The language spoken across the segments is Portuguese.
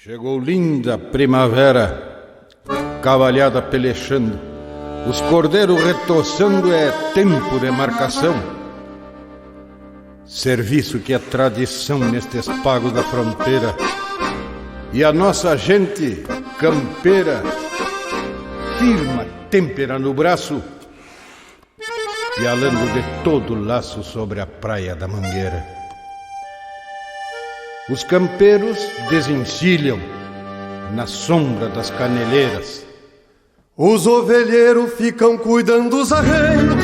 Chegou linda primavera, cavalhada pelechando, os cordeiros retoçando, é tempo de marcação. Serviço que é tradição nestes pagos da fronteira, e a nossa gente campeira firma têmpera no braço e alando de todo o laço sobre a praia da Mangueira. Os campeiros desencilham na sombra das caneleiras. Os ovelheiros ficam cuidando dos arreios.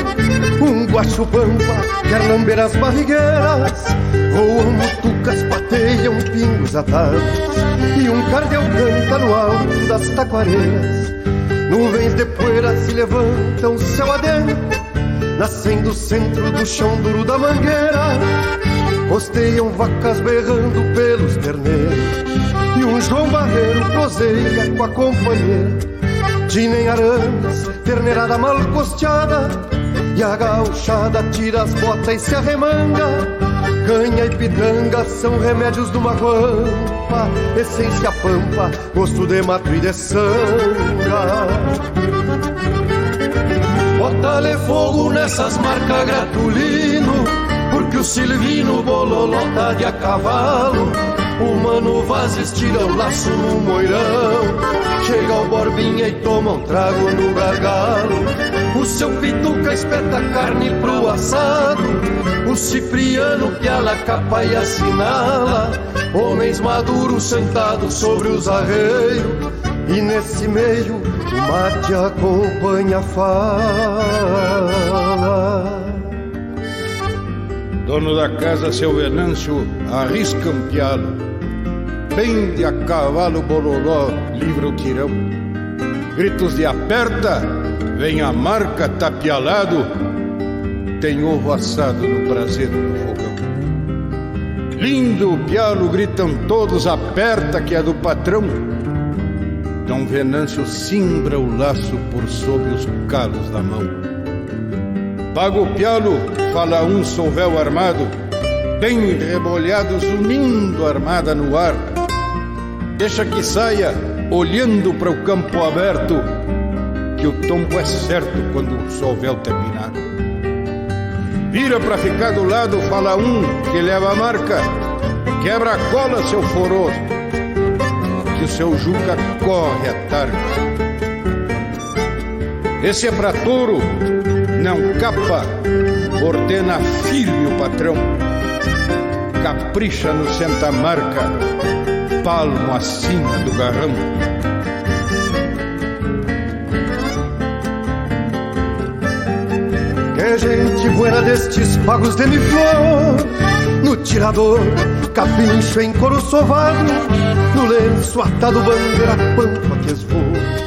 Um guacho-pampa quer lamber as barrigueiras. Voam mutucas, pateiam pingos atados, e um cardeal canta no alto das taquareiras. Nuvens de poeira se levantam céu adentro, nascendo do centro do chão duro da mangueira. Rosteiam vacas berrando pelos terneiros, e um João Barreiro proseia com a companheira. Tinem arames, terneirada mal costeada, e a gauchada tira as botas e se arremanga. Canha e pitanga são remédios de uma guampa, essência pampa, gosto de mato e de sanga. Bota-lhe fogo nessas marcas gratulino, porque o Silvino bololota de a cavalo. O Mano Vaz estira o laço no moirão, chega o Borbinha e toma um trago no gargalo. O seu Pituca espeta carne pro assado, o Cipriano piala capa e assinala. Homens maduros sentados sobre os arreios, e nesse meio o mate acompanha a fala. Dono da casa, seu Venâncio, arrisca um pialo, pende a cavalo bololó, livra o tirão. Gritos de aperta, vem a marca tapialado, tem ovo assado no braseiro do fogão. Lindo o pialo, gritam todos, aperta que é do patrão. Dom Venâncio cimbra o laço por sob os calos da mão. Paga o pialo, fala um solvéu armado, tem rebolhados unindo a armada no ar. Deixa que saia, olhando para o campo aberto, que o tombo é certo quando o solvéu terminar. Vira pra ficar do lado, fala um que leva a marca, quebra a cola, seu foroso, que o seu Juca corre a tarde. Esse é pra touro, não capa, ordena firme o patrão. Capricha no senta-marca, palmo acima do garrão. Que gente buena destes pagos de mi flor, no tirador, capincho em couro sovado, no lenço atado bandeira pampa que esvoa.